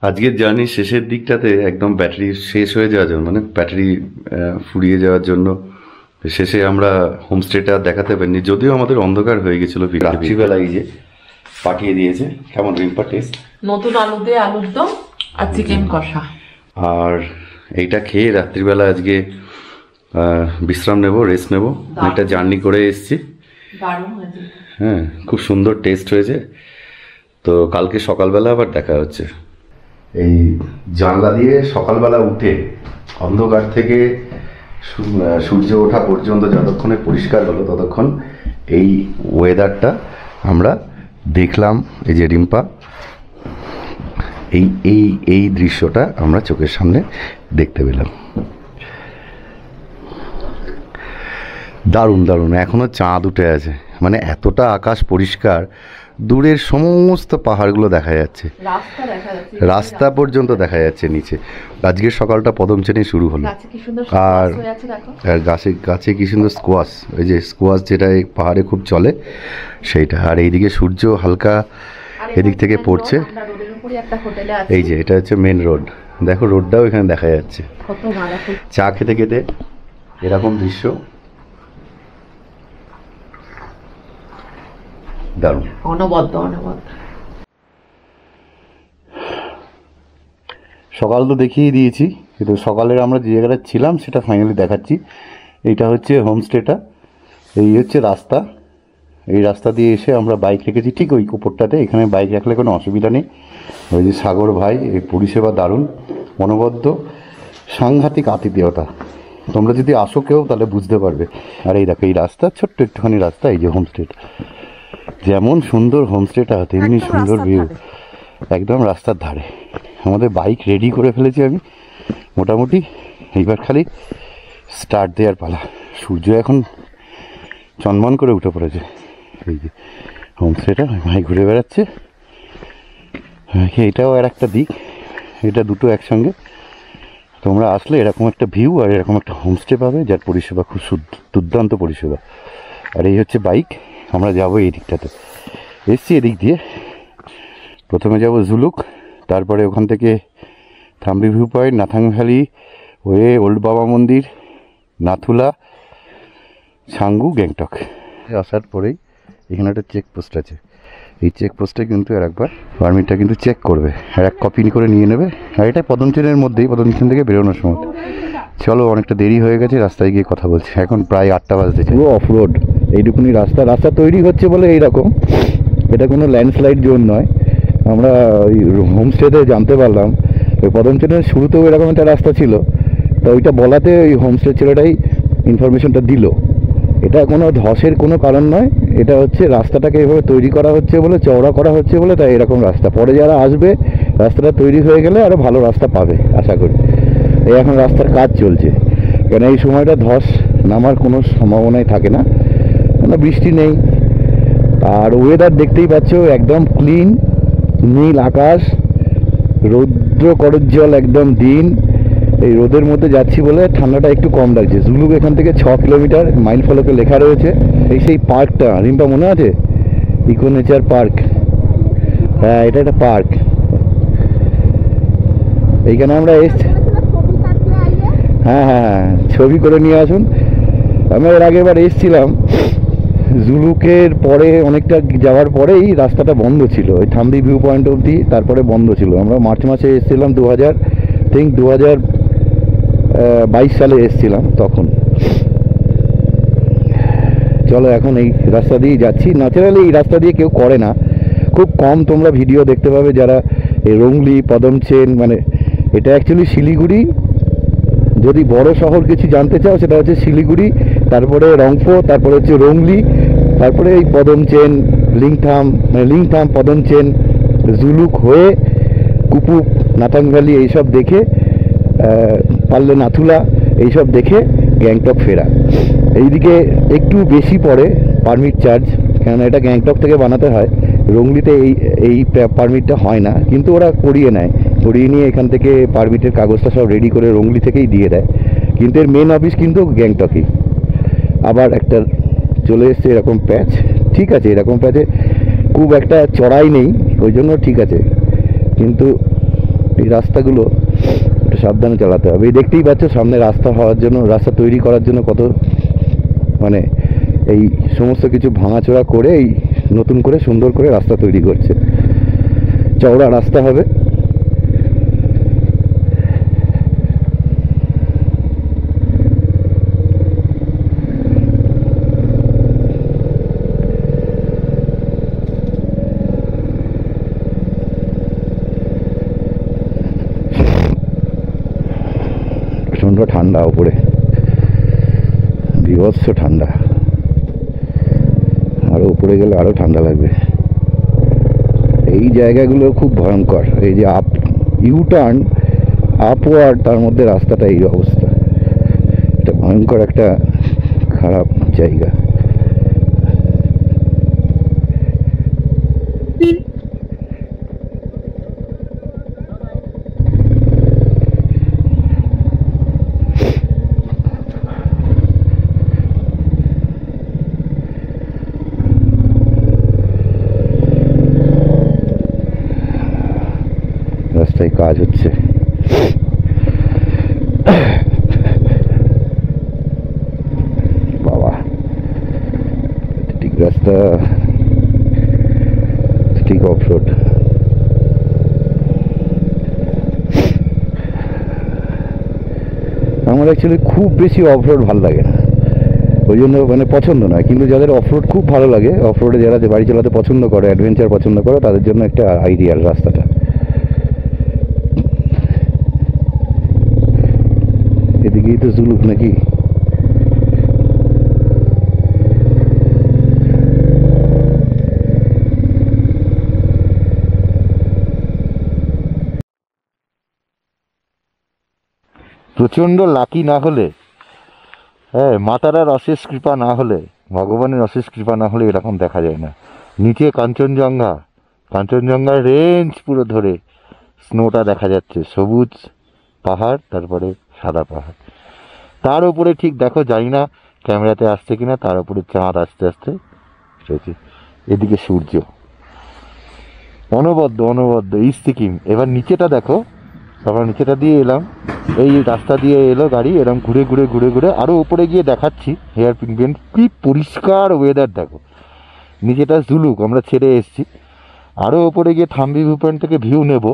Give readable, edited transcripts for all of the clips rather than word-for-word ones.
আজকের জার্নির শেষের দিকটাতে একদম ব্যাটারি শেষ হয়ে যাওয়ার জন্য, মানে ব্যাটারি ফুরিয়ে যাওয়ার জন্য শেষে আমরা হোমস্টেটা দেখাতে পারিনি, যদিও আমাদের অন্ধকার হয়ে গেছিল। রাত্রিবেলা এই যে পাঠিয়ে দিয়েছে। কেমন রিম্পা টেস্ট? নতুন আলু দিয়ে আলুর দম আর চিকেন কষা। আর এইটা খেয়ে রাত্রিবেলা আজকে বিশ্রাম নেব, রেস্ট নেব। একটা জার্নি করে এসেছি, হ্যাঁ খুব সুন্দর টেস্ট হয়েছে। তো কালকে সকালবেলা আবার দেখা হচ্ছে। এই জানলা দিয়ে সকালবেলা উঠে অন্ধকার থেকে সূর্য ওঠা পর্যন্ত যতক্ষণে পরিষ্কার হলো ততক্ষণ এই ওয়েদারটা আমরা দেখলাম। এই যে রিম্পা, এই এই এই দৃশ্যটা আমরা চোখের সামনে দেখতে পেলাম। দারুণ দারুণ। এখনও চাঁদ উঠে আছে, মানে এতটা আকাশ পরিষ্কার, দূরের সমস্ত পাহাড়গুলো দেখা যাচ্ছে, রাস্তা পর্যন্ত দেখা যাচ্ছে নিচে। আজকের সকালটা পদমচেনে শুরু হলো। আর গাছে কি সুন্দর স্কোয়াশ, ওই যে স্কোয়াশ যেটা এই পাহাড়ে খুব চলে সেইটা। আর এইদিকে সূর্য হালকা এদিক থেকে পড়ছে। এই যে এটা হচ্ছে মেন রোড, দেখো রোডটাও এখানে দেখা যাচ্ছে। চা খেতে খেতে এরকম দৃশ্য দারুণ, অনবদ্য অনবদ্য। সকাল তো দেখিয়ে দিয়েছি, কিন্তু সকালের আমরা যে জায়গাটা ছিলাম সেটা ফাইনালি দেখাচ্ছি। এইটা হচ্ছে হোমস্টেটা, এই হচ্ছে রাস্তা। এই রাস্তা দিয়ে এসে আমরা বাইক রেখেছি ঠিক ওই উপরটাতে। এখানে বাইক রাখলে কোনো অসুবিধা নেই। ওই যে সাগর ভাই, এই পরিষেবা দারুণ, অনবদ্য, সাংঘাতিক আতিথেয়তা। তোমরা যদি আসো কেউ তাহলে বুঝতে পারবে। আর এই দেখো এই রাস্তা, ছোট্ট একটুখানি রাস্তা, এই যে হোমস্টেটা। যেমন সুন্দর হোমস্টেটা তেমনি সুন্দর ভিউ, একদম রাস্তার ধারে। আমাদের বাইক রেডি করে ফেলেছি আমি মোটামুটি, এইবার খালি স্টার্ট দেওয়ার পালা। সূর্য এখন চনমন করে উঠে পড়েছে। এই যে হোমস্টেটা, ভাই ঘুরে বেড়াচ্ছে। এইটাও আর একটা দিক, এটা দুটো একসঙ্গে। তোমরা আসলে এরকম একটা ভিউ আর এরকম একটা হোমস্টে পাবে, যার পরিষেবা খুব দুর্দান্ত পরিষেবা। আর এই হচ্ছে বাইক, আমরা যাবো এই দিকটাতে। এসছি এদিক দিয়ে, প্রথমে যাব জুলুক, তারপরে ওখান থেকে Thambi view point, Nathang valley হয়ে ওল্ড বাবা মন্দির, নাথুলা, ছাঙ্গু, গ্যাংটক। আসার পরেই এখানে একটা চেকপোস্ট আছে। এই চেকপোস্টে কিন্তু আর একবার পারমিটটা কিন্তু চেক করবে, আর এক কপি করে নিয়ে নেবে। আর এটা পদমচেনের মধ্যেই, পদমচেন থেকে বেরোনোর সময়। চলো, অনেকটা দেরি হয়ে গেছে, রাস্তায় গিয়ে কথা বলছি। এখন প্রায় 8টা বাজতে, পুরো অফ রোড। এইটুকুনি রাস্তা তৈরি হচ্ছে বলে এইরকম, এটা কোনো ল্যান্ডস্লাইড জোন নয়। আমরা ওই হোমস্টেতে জানতে পারলাম ওই পদমচেনের শুরুতেও এরকম একটা রাস্তা ছিল, তো ওইটা বলাতে ওই হোমস্টে ছেলেটাই ইনফরমেশনটা দিল। এটা কোনো ধসের কোনো কারণ নয়, এটা হচ্ছে রাস্তাটাকে এভাবে তৈরি করা হচ্ছে বলে, চওড়া করা হচ্ছে বলে, তাই এরকম রাস্তা। পরে যারা আসবে রাস্তাটা তৈরি হয়ে গেলে আরও ভালো রাস্তা পাবে আশা করি। এই এখন রাস্তার কাজ চলছে, কেন এই সময়টা ধস নামার কোনো সম্ভাবনাই থাকে না, কোনো বৃষ্টি নেই। আর ওয়েদার দেখতেই পাচ্ছ, একদম ক্লিন, নীল আকাশ, রৌদ্র করজ্জ্বল একদম দিন। এই রোদের মধ্যে যাচ্ছি বলে ঠান্ডাটা একটু কম লাগছে। জুলুক এখান থেকে 6 কিলোমিটার, মাইল ফলকে লেখা রয়েছে। এই সেই পার্কটা, রিম্পা মনে আছে? Eco nature park. হ্যাঁ, এটা একটা পার্ক। এইখানে আমরা এসছি। হ্যাঁ হ্যাঁ হ্যাঁ, ছবি করে নিয়ে আসুন। আমরা এর আগে এবার এসছিলাম, জুলুকের পরে অনেকটা যাওয়ার পরেই রাস্তাটা বন্ধ ছিল, ওই থাম্বি ভিউ পয়েন্ট অবধি, তারপরে বন্ধ ছিল। আমরা মার্চ মাসে এসেছিলাম 2022 সালে এসেছিলাম তখন। চলো এখন এই রাস্তা দিয়ে যাচ্ছি। ন্যাচারালি এই রাস্তা দিয়ে কেউ করে না, খুব কম তোমরা ভিডিও দেখতে পাবে যারা এই রংলি, পদমচেন, মানে এটা অ্যাকচুয়ালি শিলিগুড়ি। যদি বড় শহর কিছু জানতে চাও সেটা হচ্ছে শিলিগুড়ি, তারপরে রংপো, তারপরে হচ্ছে রংলি, তারপরে এই পদমচেন, লিংথাম, পদমচেন, জুলুক হয়ে কুপুপ, নাথাং ভ্যালি এইসব দেখে, পারলে নাথুলা এইসব দেখে গ্যাংটক ফেরা। এইদিকে একটু বেশি পড়ে পারমিট চার্জ, কেননা এটা গ্যাংটক থেকে বানাতে হয়। রংলিতে এই পারমিটটা হয় না, কিন্তু ওরা করিয়ে নেয়, করিয়ে নিয়ে এখান থেকে পারমিটের কাগজটা সব রেডি করে রংলি থেকেই দিয়ে দেয়। কিন্তু এর মেন অফিস কিন্তু গ্যাংটকই। আবার একটা চলে এসছে এরকম প্যাচ, ঠিক আছে, এরকম প্যাচে খুব একটা চড়াই নেই, ওই জন্য ঠিক আছে। কিন্তু এই রাস্তাগুলো একটু সাবধানে চালাতে হবে। এই দেখতেই পাচ্ছ সামনে রাস্তা হওয়ার জন্য, রাস্তা তৈরি করার জন্য কত মানে এই সমস্ত কিছু ভাঙাচোরা করে এই নতুন করে সুন্দর করে রাস্তা তৈরি করছে, চওড়া রাস্তা হবে। প্রচণ্ড ঠান্ডা, উপরে বিভৎস ঠান্ডা, আরো উপরে গেলে আরো ঠান্ডা লাগবে। এই জায়গাগুলো খুব ভয়ঙ্কর, এই যে আপ ইউটার্ন আপওয়ার্ড, তার মধ্যে রাস্তাটা এই অবস্থা, এটা ভয়ঙ্কর একটা খারাপ জায়গা। রাস্তায় কাজ হচ্ছে, বাবা ঠিক রাস্তা, ঠিক অফরোড। আমার অ্যাকচুয়ালি খুব বেশি অফরোড ভালো লাগে না, ওই জন্য মানে পছন্দ নয়। কিন্তু যাদের অফরোড খুব ভালো লাগে, অফরোডে যারা বাড়ি চালাতে পছন্দ করে, অ্যাডভেঞ্চার পছন্দ করে, তাদের জন্য একটা আইডিয়াল রাস্তাটা। এদিকেই তো জুলুক নাকি? প্রচণ্ড লাকি না হলে, হ্যাঁ, মাতারার অশেষ কৃপা না হলে, ভগবানের অশেষ কৃপা না হলে এরকম দেখা যায় না। নিচে কাঞ্চনজঙ্ঘা, কাঞ্চনজঙ্ঘার রেঞ্জ পুরো ধরে স্নোটা দেখা যাচ্ছে, সবুজ পাহাড়, তারপরে সাদা পাহাড়, তার উপরে ঠিক দেখো, জানি না ক্যামেরাতে আসছে কিনা, তার উপরে চাঁদ আস্তে আস্তে রয়েছে, এদিকে সূর্য, অনবদ্য অনবদ্য এই সিকিম। এবার নিচেটা দেখো, আমরা নিচেটা দিয়ে এলাম, এই রাস্তা দিয়ে এলো গাড়ি, এরকম ঘুরে ঘুরে ঘুরে ঘুরে আরও উপরে গিয়ে দেখাচ্ছি হেয়ার পিন বেন্ড, কি পরিষ্কার ওয়েদার দেখো। নিচেটা জুলুক, আমরা ছেড়ে এসেছি, আরও উপরে গিয়ে থাম্বি ভিউ পয়েন্ট থেকে ভিউ নেব।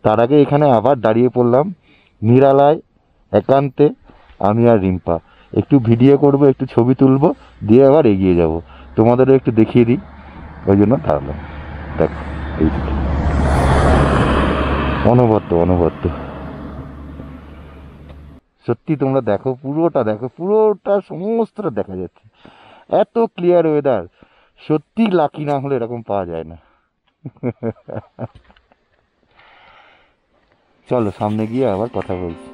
তার আগে এখানে আবার দাঁড়িয়ে পড়লাম নিরালায়, একান্তে, আমি আর রিম্পা একটু ভিডিও করব, একটু ছবি তুলব, দিয়ে আবার এগিয়ে যাব, তোমাদেরও একটু দেখিয়ে দিই, ওই জন্য দাঁড়ালাম। দেখো এইদিকে অনবদ্য অনবদ্য, সত্যি তোমরা দেখো, পুরোটা দেখো, পুরোটা সমস্তটা দেখা যাচ্ছে, এত ক্লিয়ার ওয়েদার, সত্যি লাকি না হলে এরকম পাওয়া যায় না। চলো সামনে গিয়ে আবার কথা বলছি।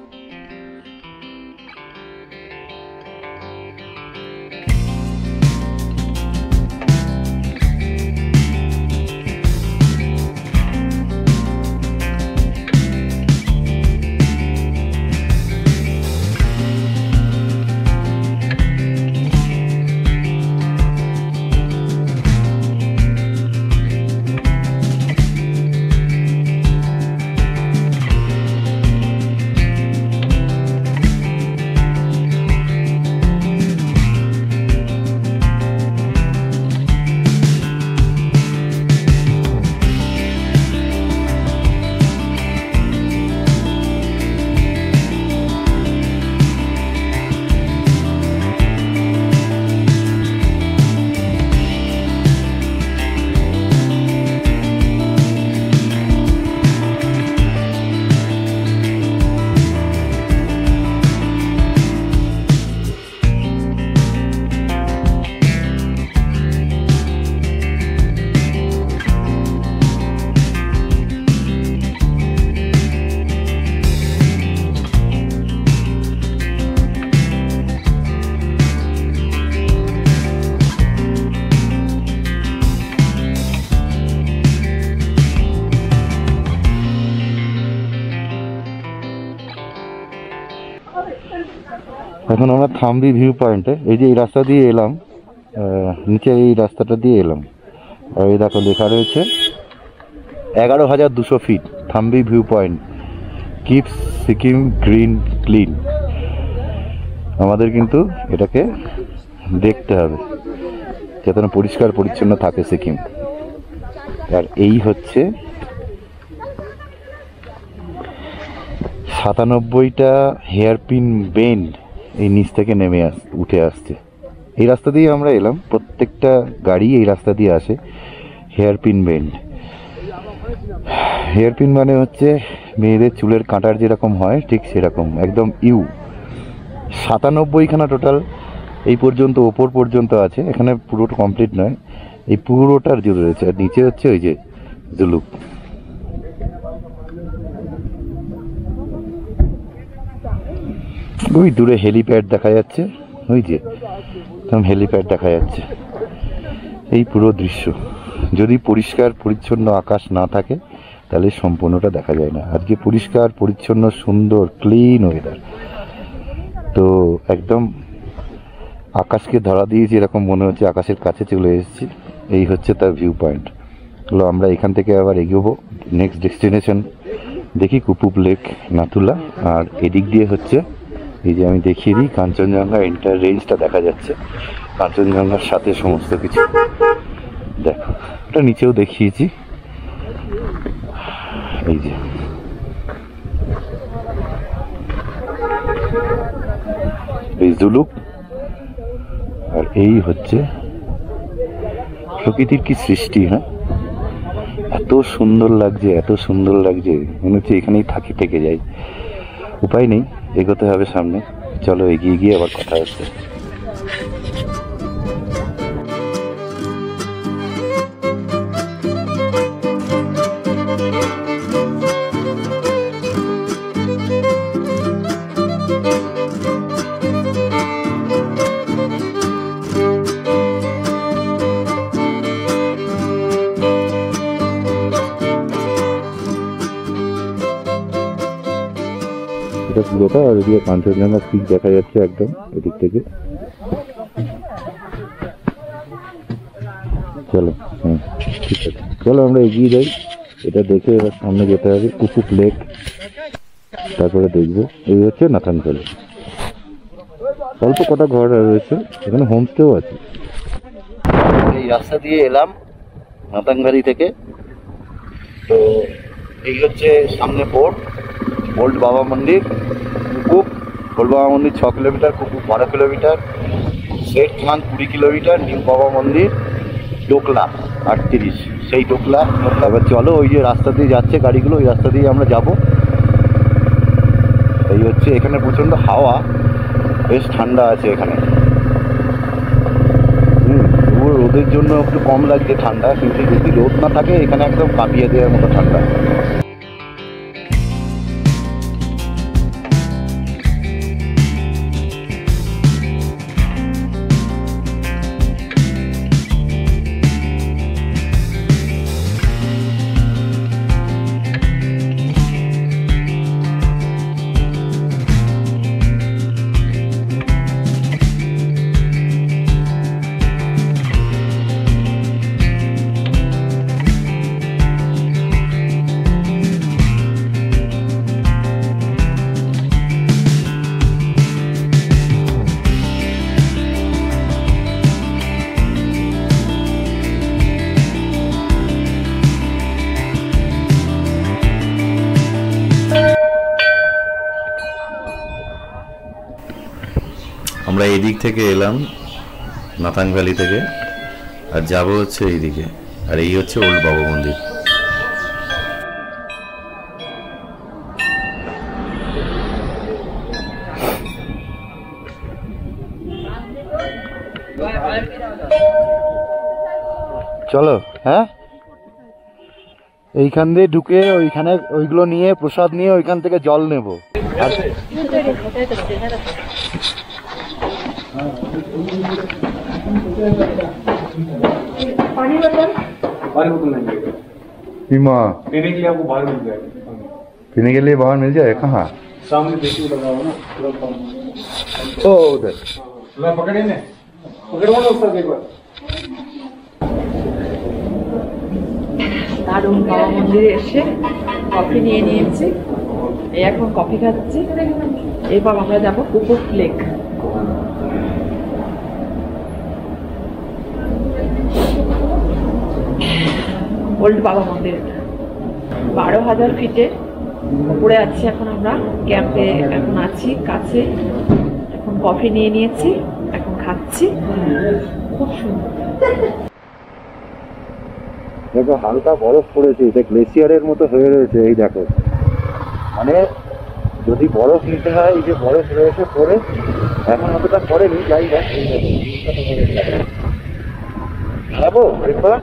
এখন আমরা থাম্বি ভিউ পয়েন্টে, এই যে এই রাস্তা দিয়ে এলাম, নিচে এই রাস্তাটা দিয়ে এলাম, আর এই দেখো লেখা রয়েছে 11,200 feet Thambi view point. Keeps Sikkim green clean. আমাদের কিন্তু এটাকে দেখতে হবে যাতে না পরিষ্কার পরিচ্ছন্ন থাকে সিকিম। আর এই হচ্ছে 97টা হেয়ারপিন বেন্ড এই নিচ থেকে নেমে উঠে আসছে। এই রাস্তা দিয়ে আমরা এলাম, প্রত্যেকটা গাড়ি এই রাস্তা দিয়ে আসে। হেয়ারপিন বেন্ড, হেয়ারপিন মানে হচ্ছে মেয়েদের চুলের কাঁটার যেরকম হয় ঠিক সেরকম, একদম 97খানা টোটাল এই পর্যন্ত ওপর পর্যন্ত আছে। এখানে পুরোটা কমপ্লিট নয়, এই পুরোটার জুড়ে রয়েছে। আর নিচে হচ্ছে ওই যে জুলুক। ওই দূরে হেলিপ্যাড দেখা যাচ্ছে, ওই যে হেলিপ্যাড দেখা যাচ্ছে। এই পুরো দৃশ্য যদি পরিষ্কার পরিচ্ছন্ন আকাশ না থাকে তাহলে সম্পূর্ণটা দেখা যায় না। আজকে পরিষ্কার পরিচ্ছন্ন সুন্দর ক্লিন ওয়েদার, তো একদম আকাশকে ধরা দিয়েছি, এরকম মনে হচ্ছে আকাশের কাছে চলে এসেছি। এই হচ্ছে তার ভিউ পয়েন্ট। হলো আমরা এখান থেকে আবার এগোবো নেক্সট ডেস্টিনেশন দেখি, কুপুপ লেক, নাথুলা। আর এদিক দিয়ে হচ্ছে এই যে আমি দেখিয়ে দিই, কাঞ্চনজঙ্ঘা এন্টার রেঞ্জটা দেখা যাচ্ছে, কাঞ্চনজঙ্ঘার সাথে সমস্ত কিছু দেখো। ওটা নিচেও দেখিয়েছি, এই যে এই জুলুক। আর এই হচ্ছে প্রকৃতির কি সৃষ্টি, হ্যাঁ, এত সুন্দর লাগছে, এত সুন্দর লাগছে, মনে হচ্ছে এখানেই থাকি, থেকে যাই। উপায় নেই, এগোতে হবে সামনে। চলো এগিয়ে গিয়ে আবার কথা হচ্ছে। এটা পুরোটা, আর এদিকে কাঞ্চনজঙ্ঘা পিক দেখা যাচ্ছে একদম এদিক থেকে। চলো, হ্যাঁ ঠিক আছে, চলো আমরা এগিয়ে যাই। এটা দেখে এবার সামনে যেতে হবে, কুপুপ লেক, তারপরে দেখবো। এই হচ্ছে নাথানভ্যালি। অল্প কটা ঘর রয়েছে এখানে, হোমস্টেও আছে। এই রাস্তা দিয়ে এলাম নাথানভ্যালি থেকে। তো এই হচ্ছে সামনে বোর্ড, ওল্ড বাবা মন্দির, কুপুপ। ওল্ড বাবা মন্দির 6 কিলোমিটার, কুপুপ 12 কিলোমিটার, শেঠ খান 20 কিলোমিটার, নিউ বাবা মন্দির ডোকলা 38, সেই ডোকলা। এবার চলো ওই যে রাস্তা দিয়ে যাচ্ছে গাড়িগুলো, ওই রাস্তা দিয়ে আমরা যাব। এই হচ্ছে এখানে প্রচণ্ড হাওয়া, বেশ ঠান্ডা আছে এখানে। রোদের জন্য একটু কম লাগছে ঠান্ডা, কিন্তু যদি রোদ না থাকে এখানে একদম কাঁপিয়ে দেওয়ার মতো ঠান্ডা। আমরা এই দিক থেকে এলাম নাথানভ্যালি থেকে, আর যাব হচ্ছে এইদিকে। আর এই হচ্ছে ওল্ড বাবা মন্দির। চলো, হ্যাঁ, এইখান দিয়ে ঢুকে ওইখানে ওইগুলো নিয়ে প্রসাদ নিয়ে ওইখান থেকে জল নেব। আর पानी बोतल नहीं पीने पीने के लिए आपको बाहर मिल जाएगा। पीने के लिए बाहर मिल जाए कहाँ? सामने देखिए लगा हुआ ना, ओ उधर पकड़े ने पकड़ो ना उसका देखो। দারুণ বাবা মন্দিরে এসে কফি নিয়ে নিয়েছি, এই এখন কফি খাচ্ছি, এরপর আমরা যাবো কুকুর লেক। ওল্ড বাবা মন্দির 12,000 ফিটে উপরে আছি এখন আমরা, ক্যাম্পে এখন আছি কাছে। এখন কফি নিয়ে নিয়েছি, এখন খাচ্ছি, খুব সুন্দর। দেখো হালকা বরফ পড়েছে, এটা গ্লেসিয়ারের মতো হয়ে রয়েছে। এই দেখো, মানে যদি বরফ নিতে হয়, এই যে বরফ রয়েছে পরে, এখন অতটা পড়েনি, যাই না যাবো এরপর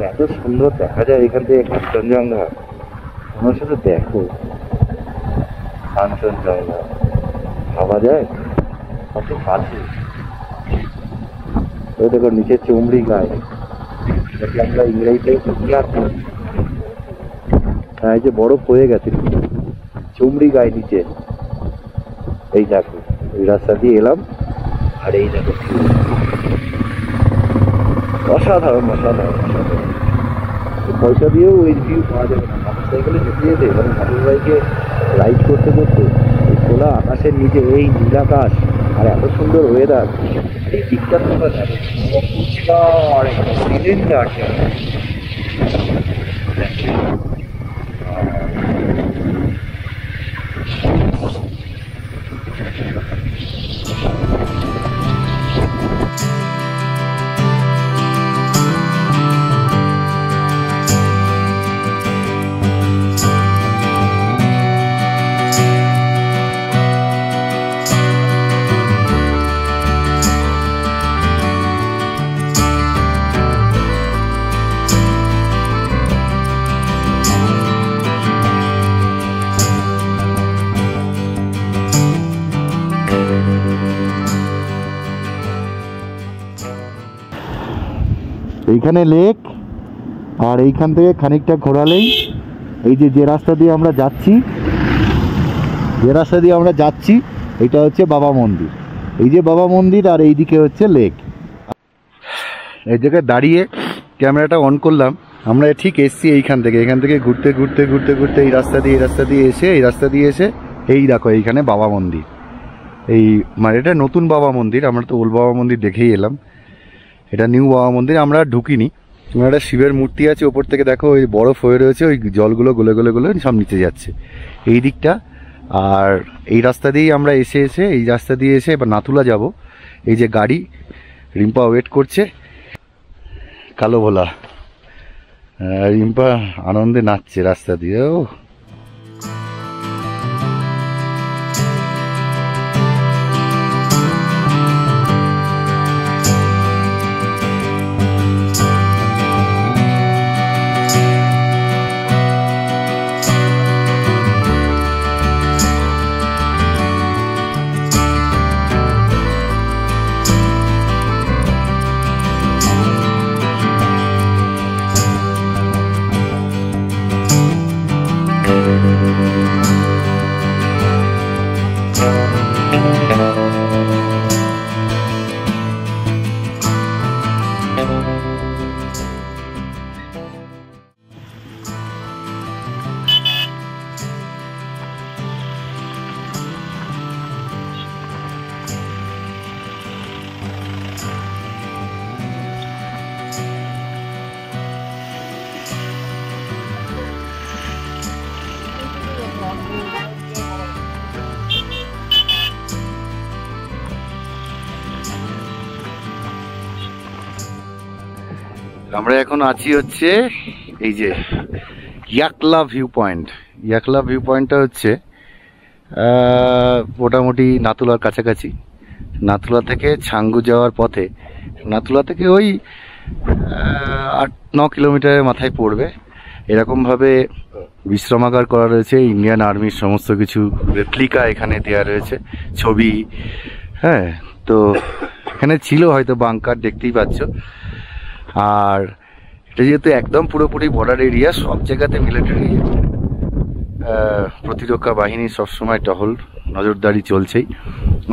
এত সুন্দর দেখা যায় এখান থেকে কাঞ্চনজঙ্ঘা। তোমার সাথে দেখো কাঞ্চনজঙ্ঘা ভাবা যায় কত কাছে। ওই দেখো নিচে চুমড়ি গাছ, আমরা ইংরেজিতে এই যে বরফ হয়ে গেছে, চুমড়ি গায়ে নিচে। এই দেখো এই রাস্তা দিয়ে এলাম, আর এই দেখো অসাধারণ অসাধারণ অসাধারণ। পয়সা দিয়েও এই ভিউ পাওয়া যাবে না। মোটর সাইকেলে যেতে যেতে মানে মোটর বাইকে রাইড করতে করতে এই খোলা আকাশের নিচে এই নীলাকাশ আর এত সুন্দর ওয়েদার, এই দিকটা তোমরা যাবে সিলিন্ডার। এইখানে লেক, আর এইখান থেকে খানিকটা ঘোরালেই এই যে রাস্তা দিয়ে আমরা যাচ্ছি, এটা হচ্ছে বাবা মন্দির। এই যে বাবা মন্দির, আর এইদিকে হচ্ছে লেক। এই জায়গায় দাঁড়িয়ে ক্যামেরাটা অন করলাম, আমরা ঠিক এসছি এখান থেকে ঘুরতে ঘুরতে ঘুরতে ঘুরতে এই রাস্তা দিয়ে এসে এই দেখো এইখানে বাবা মন্দির। এই মানে এটা নতুন বাবা মন্দির, আমরা তো ওল্ড বাবা মন্দির দেখেই এলাম, এটা নিউ বাবা মন্দির। আমরা ঢুকিনি। একটা শিবের মূর্তি আছে, ওপর থেকে দেখো ওই বরফ হয়ে রয়েছে, ওই জলগুলো গলে গলে গলে সব নিচে যাচ্ছে এই দিকটা। আর এই রাস্তা দিয়েই আমরা এই রাস্তা দিয়ে এসে এবার নাথুলা যাব। এই যে গাড়ি, রিম্পা ওয়েট করছে, কালো ভোলা। রিম্পা আনন্দে নাচছে রাস্তা দিয়ে। ও আমরা এখন আছি হচ্ছে এই যে ইয়াকলা ভিউ পয়েন্ট। ইয়াকলা ভিউ পয়েন্টটা হচ্ছে মোটামুটি নাথুলার কাছাকাছি। নাথুলা থেকে ছাঙ্গু যাওয়ার পথে, নাথুলা থেকে ওই 8-9 কিলোমিটারের মাথায় পড়বে। এরকমভাবে বিশ্রামাগার করা রয়েছে, ইন্ডিয়ান আর্মির সমস্ত কিছু রেপ্লিকা এখানে দেওয়া রয়েছে, ছবি। হ্যাঁ, তো এখানে ছিল হয়তো বাংকার, দেখতেই পাচ্ছ। আর এটা যেহেতু একদম পুরোপুরি বর্ডার এরিয়া, সব জায়গাতে মিলিটারি প্রতিরক্ষা বাহিনী সবসময় টহল নজরদারি চলছেই।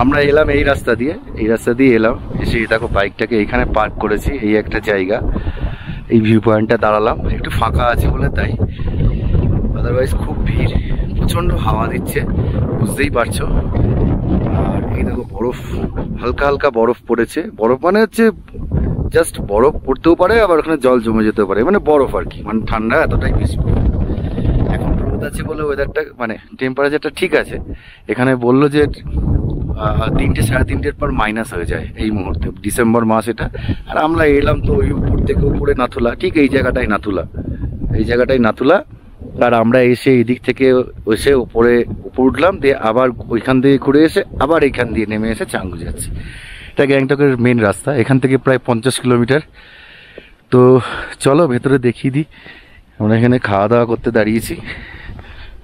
আমরা এলাম এই রাস্তা দিয়ে এলাম, এসে দেখো বাইকটাকে এখানে পার্ক করেছি, এই একটা জায়গা, এই ভিউ পয়েন্টটা দাঁড়ালাম, একটু ফাঁকা আছে বলে তাই, আদারওয়াইজ খুব ভিড়, প্রচণ্ড হাওয়া দিচ্ছে বুঝতেই পারছো। আর এই দেখো বরফ, হালকা হালকা বরফ পড়েছে, বরফ মানে হচ্ছে জাস্ট বরফ পড়তেও পারে, আবার ওখানে জল জমে যেতে পারে, মানে বরফ আর কি, মানে ঠান্ডা এতটাই বেশি। এখন রোদ আছে বলে ওয়েদারটা মানে টেম্পারেচারটা ঠিক আছে। এখানে বললো যে 3টে সাড়ে 3টের পর মাইনাস হয়ে যায় এই মুহূর্তে, ডিসেম্বর মাস এটা। আর আমরা এলাম তো ওই উপর থেকে উপরে নাথুলা, ঠিক এই জায়গাটাই নাথুলা। আর আমরা এসে এই দিক থেকে এসে উপরে উঠলাম, দিয়ে আবার ওইখান দিয়ে ঘুরে এসে আবার এইখান দিয়ে নেমে এসে চাঙ্গু যাচ্ছি। এটা গ্যাংটকের মেন রাস্তা, এখান থেকে প্রায় 50 কিলোমিটার। তো চলো ভেতরে দেখিয়ে দিই। আমরা এখানে খাওয়া দাওয়া করতে দাঁড়িয়েছি,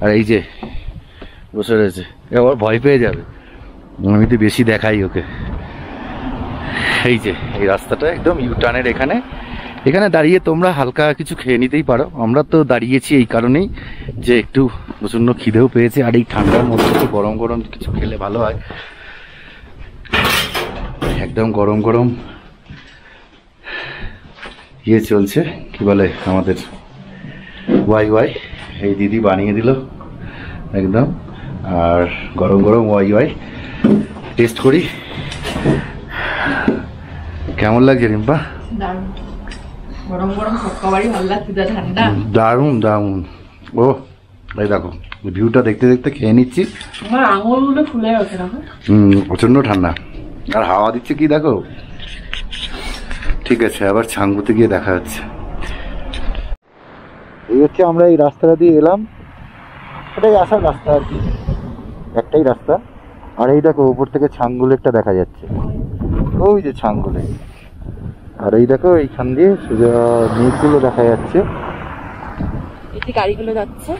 আর এই যে বসে রয়েছে, আবার ভয় পেয়ে যাবে, আমি তো বেশি দেখাই ওকে। এই যে এই রাস্তাটা একদম ইউটার্নের এখানে দাঁড়িয়ে তোমরা হালকা কিছু খেয়ে নিতেই পারো। আমরা তো দাঁড়িয়েছি এই কারণেই যে একটু প্রচণ্ড খিদেও পেয়েছে, আর এই ঠান্ডার মধ্যে একটু গরম গরম কিছু খেলে ভালো হয়। একদম গরম গরম ইয়ে চলছে, কি বলে আমাদের ওয়াই এই দিদি বানিয়ে দিল একদম, আর গরম গরম ওয়াই টেস্ট করি। কেমন লাগছে রিম্পা? গরম গরম সবকাবারই ভালো লাগছে, ঠান্ডা দারুণ। ও এই দেখো ভিউটা দেখতে দেখতে খেয়ে নিচ্ছি, আমার আঙুলগুলো ফুলে গেছে না। প্রচন্ড ঠান্ডা, আর হাওয়া দিচ্ছে কি দেখো। ঠিক আছে, আবার ছাঙ্গুতে গিয়ে দেখা যাচ্ছে। এই হচ্ছে আমরা এই রাস্তাটা দিয়ে এলাম, এটাই আসার রাস্তা আর কি, একটাই রাস্তা। আর এই দেখো উপর থেকে ছাঙ্গু লেকটা দেখা যাচ্ছে, ওই যে ছাঙ্গু লেক। আর এই দেখো এইখান দিয়ে সোজা মেঘগুলো দেখা যাচ্ছে, এই যে গাড়িগুলো যাচ্ছে,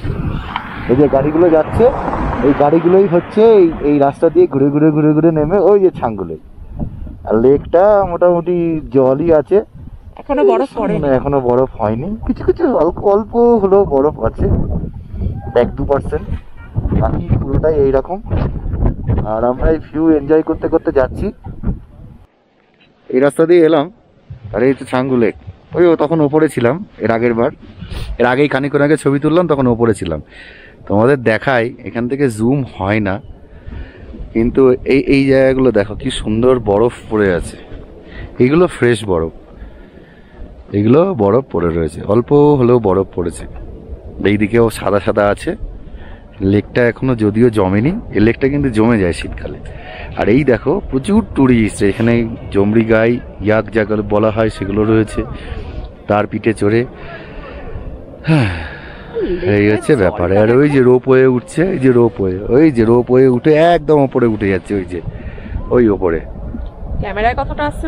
এই গাড়িগুলোই হচ্ছে এই রাস্তা দিয়ে ঘুরে ঘুরে নেমে ওই যে ছাঙ্গু লেক। আর লেকটা মোটামুটি জলই আছে, এখনো বরফ পড়েনি, এখনো বরফ হয়নি, কিছু কিছু অল্প অল্প হলেও বরফ আছে, 1-2%, বাকি পুরোটাই এইরকম। আর আমরা এই ভিউ এনজয় করতে করতে যাচ্ছি, এই রাস্তা দিয়ে এলাম। আর এই তো ছাঙ্গু লেক, তখন ওপরে ছিলাম এর আগেই খানিকক্ষণ আগে ছবি তুললাম, তখন ওপরে ছিলাম। তোমাদের দেখাই, এখান থেকে জুম হয় না, কিন্তু এই জায়গাগুলো দেখো কি সুন্দর বরফ পড়ে আছে, এইগুলো ফ্রেশ বরফ, এগুলো বরফ পড়ে রয়েছে, অল্প হলেও বরফ পড়েছে। এইদিকেও সাদা সাদা আছে, লেকটা এখনো যদিও জমেনি, এই লেকটা কিন্তু জমে যায় শীতকালে। আর এই দেখো প্রচুর টুরিস্ট, এখানে জমরি গাই ইয়াক যেগুলো বলা হয় সেগুলো রয়েছে, তার পিঠে চড়ে। এই হচ্ছে ব্যাপার। আর ওই যে রোপওয়ে উঠছে, ওই যে রোপওয়ে উঠে একদম ওপরে উঠে যাচ্ছে, ওই ওপরে ক্যামেরায় কতটা আসছে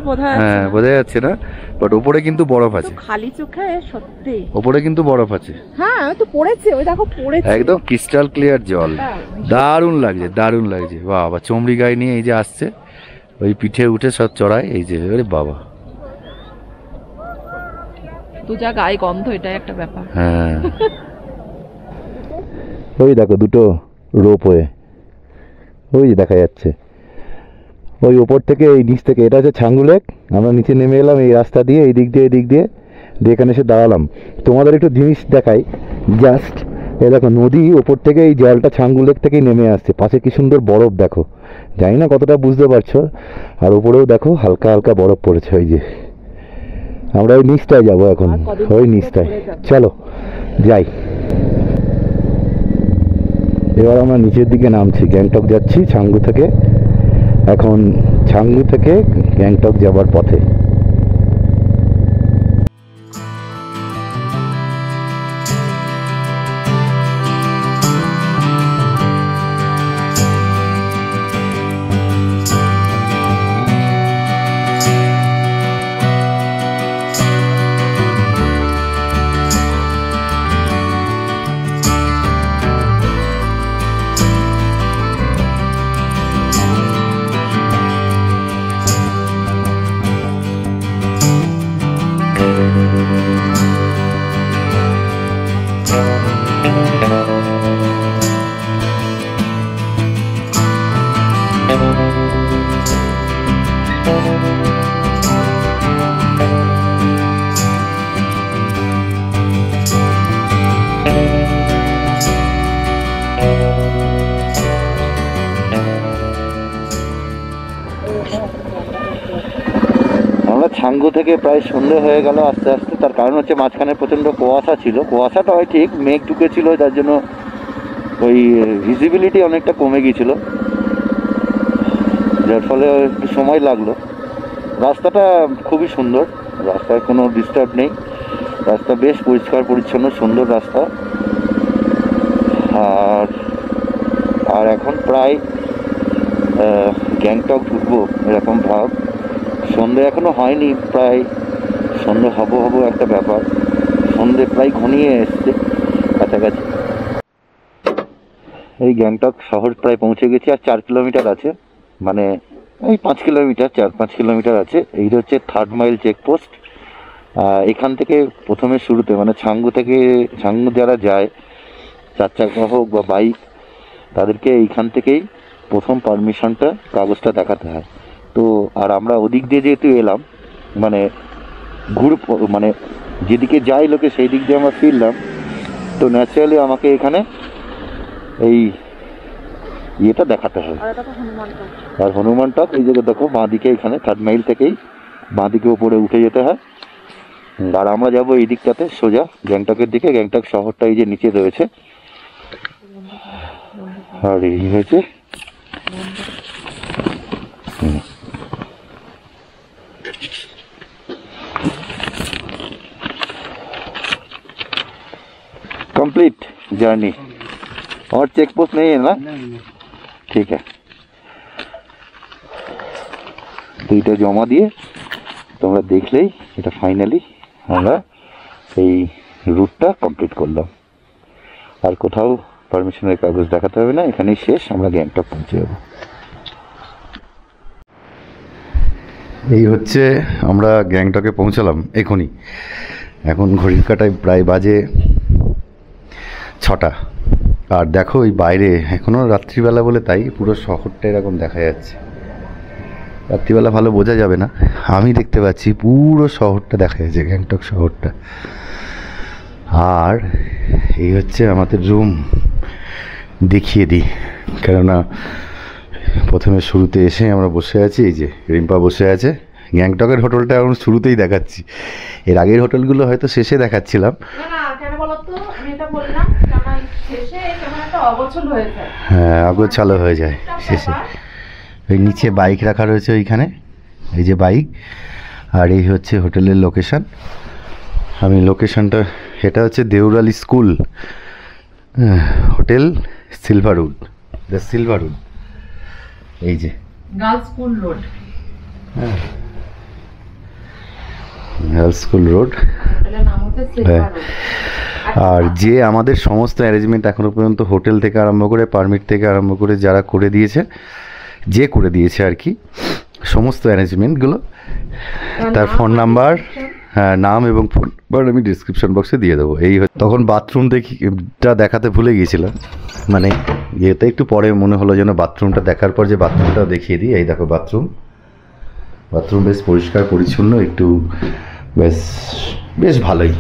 বোঝা যাচ্ছে না, বাট ওপরে কিন্তু বরফ আছে, খালি চোখে সত্যি ওপরে কিন্তু বরফ আছে। হ্যাঁ তো পড়েছে, ওই দেখো পড়েছে, একদম ক্রিস্টাল ক্লিয়ার জল, দারুণ লাগছে। বাবা চমড়ি গাই নিয়ে এই যে আসছে, ওই পিঠে উঠে সব চড়ায়, এই যে ওরে বাবা, তো যা গায়ে গন্ধ, এটাই একটা ব্যাপার। হ্যাঁ ওই দেখো দুটো রোপওয়ে, ওই যে দেখা যাচ্ছে, ওই ওপর থেকে এই নিচ থেকে, এটা হচ্ছে ছাঙ্গু লেক। আমরা নিচে নেমে এলাম এই রাস্তা দিয়ে, এই দিক দিয়ে এখানে এসে দাঁড়ালাম। তোমাদের একটু জিনিস দেখাই, জাস্ট এই দেখো নদী ওপর থেকে এই জলটা ছাঙ্গু লেক থেকেই নেমে আসছে, পাশে কি সুন্দর বরফ দেখো, জানি না কতটা বুঝতে পারছো। আর উপরেও দেখো হালকা হালকা বরফ পড়েছে। ওই যে আমরা ওই নিচটায় যাবো এখন, ওই নিচটায়, চলো যাই। এবার আমরা নিচের দিকে নামছি, গ্যাংটক যাচ্ছি ছাঙ্গু থেকে, এখন ছাঙ্গু থেকে গ্যাংটক যাবার পথে। ছাঙ্গু থেকে প্রায় সন্ধে হয়ে গেল আস্তে আস্তে। তার কারণ হচ্ছে মাঝখানে প্রচণ্ড কুয়াশা ছিল, কুয়াশাটা হয় ঠিক, মেঘ ঢুকেছিল, যার জন্য ওই ভিজিবিলিটি অনেকটা কমে গিয়েছিল, যার ফলে একটু সময় লাগলো। রাস্তাটা খুবই সুন্দর, রাস্তায় কোনো ডিস্টার্ব নেই, রাস্তা বেশ পরিষ্কার পরিচ্ছন্ন সুন্দর রাস্তা। আর এখন প্রায় গ্যাংটক ঢুকবো এরকম ভাব। সন্ধে এখনো হয়নি, প্রায় সন্ধে হব একটা ব্যাপার, সন্ধে প্রায় ঘনিয়ে এসছে কাছাকাছি। এই গ্যাংটক শহর প্রায় পৌঁছে গেছি, আর 4 কিলোমিটার আছে, মানে এই 5 কিলোমিটার, 4-5 কিলোমিটার আছে। এই হচ্ছে 3rd মাইল চেকপোস্ট। এখান থেকে প্রথমে শুরুতে মানে ছাঙ্গু যারা যায় 4 চাকা হোক বা বাইক, তাদেরকে এইখান থেকেই প্রথম পারমিশনটা কাগজটা দেখাতে হয়। তো আর আমরা ওদিক দিয়ে যেহেতু এলাম, মানে মানে যেদিকে যাই লোকে সেই দিক দিয়ে আমরা ফিরলাম, তো ন্যাচারালি আমাকে এখানে এই ইয়েটা দেখাতে হয়। আর হনুমান টক এই জায়গায় দেখো বাঁদিকে, এখানে 3rd মাইল থেকেই বাঁদিকে উপরে উঠে যেতে হয়। আর আমরা যাবো এই দিকটাতে সোজা গ্যাংটকের দিকে। গ্যাংটক শহরটা এই যে নিচে রয়েছে, আর এই হয়েছে कंप्लीट जर्नी। और चेक पोस्ट नहीं है ना? ठीक है, তো এটা জমা দিয়ে তোমরা দেখলেই এটা ফাইনালি আমরা এই রুটটা কমপ্লিট করলাম। আর কোথাও পারমিশনের কাগজ দেখাতে হবে না, এখানেই শেষ, আমরা গ্যাংটক পৌঁছে যাব। এই হচ্ছে আমরা গ্যাংটকে পৌঁছালাম এখনই। এখন ঘড়ির কাঁটায় প্রায় বাজে 6টা। আর দেখো ওই বাইরে এখনও রাত্রিবেলা বলে তাই পুরো শহরটা এরকম দেখা যাচ্ছে। রাত্রিবেলা ভালো বোঝা যাবে না, আমি দেখতে পাচ্ছি পুরো শহরটা দেখা যাচ্ছে, গ্যাংটক শহরটা। আর এই হচ্ছে আমাদের রুম, দেখিয়ে দিই, কেননা প্রথমে শুরুতে এসে আমরা বসে আছি, এই যে রিম্পা বসে আছে। গ্যাংটকের হোটেলটা এখন শুরুতেই দেখাচ্ছি, এর আগের হোটেলগুলো হয়তো শেষে দেখাচ্ছিলাম। হ্যাঁ, অগোছালো হয়ে যায় শেষে। ওই নিচে বাইক রাখা রয়েছে ওইখানে, এই যে বাইক। আর এই হচ্ছে হোটেলের লোকেশন। আমি লোকেশনটা, এটা হচ্ছে Deurali school hotel, Silverwood, the Silverwood. এই যে girls school road, girls school road. আর যে আমাদের সমস্ত অ্যারেঞ্জমেন্ট এখনো পর্যন্ত হোটেল থেকে আরম্ভ করে, পারমিট থেকে আরম্ভ করে যারা করে দিয়েছে, যে করে দিয়েছে আর কি, সমস্ত অ্যারেঞ্জমেন্টগুলো, তার ফোন নাম্বার, হ্যাঁ নাম এবং ফোন নাম্বার আমি ডিসক্রিপশন বক্সে দিয়ে দেবো। এই তখন বাথরুম দেখাতে ভুলে গিয়েছিলাম, মানে ইয়েতে একটু পরে মনে হলো যেন বাথরুমটা দেখার পর যে বাথরুমটাও দেখিয়ে দিই। এই দেখো বাথরুম বেশ পরিষ্কার পরিচ্ছন্ন, একটু বেশ ভালোই,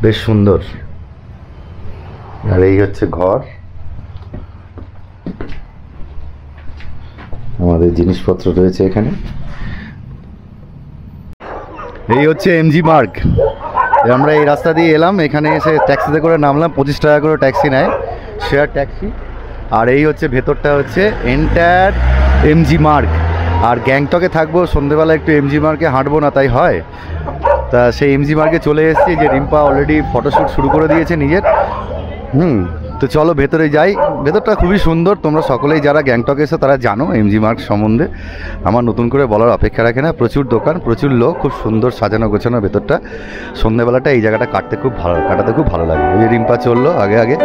বেশ সুন্দর। আর এই হচ্ছে ঘর, আমাদের জিনিসপত্র রয়েছে এখানে। এই হচ্ছে এমজি মার্গ। আমরা এই রাস্তা দিয়ে এলাম, এখানে এসে ট্যাক্সিতে করে নামলাম, 25 টাকা করে ট্যাক্সি নেয়, শেয়ার ট্যাক্সি। আর এই হচ্ছে ভেতরটা হচ্ছে এন্টায়ার এমজি মার্গ। আর গ্যাংটকে থাকবো, সন্ধ্যেবেলা একটু এমজি মার্গে হাঁটবো না তাই হয়, তা সেই এমজি মার্গে চলে এসেছি। যে রিম্পা অলরেডি ফটোশ্যুট শুরু করে দিয়েছে নিজের। তো চলো ভেতরে যাই। ভেতরটা খুবই সুন্দর, তোমরা সকলেই যারা গ্যাংটকে এসো তারা জানো এমজি মার্গ সম্বন্ধে, আমার নতুন করে বলার অপেক্ষা রাখে না। প্রচুর দোকান, প্রচুর লোক, খুব সুন্দর সাজানো গোছানো ভেতরটা। সন্ধ্যেবেলাটা এই জায়গাটা কাটাতে খুব ভালো লাগে। ওই রিম্পা চললো আগে আগে।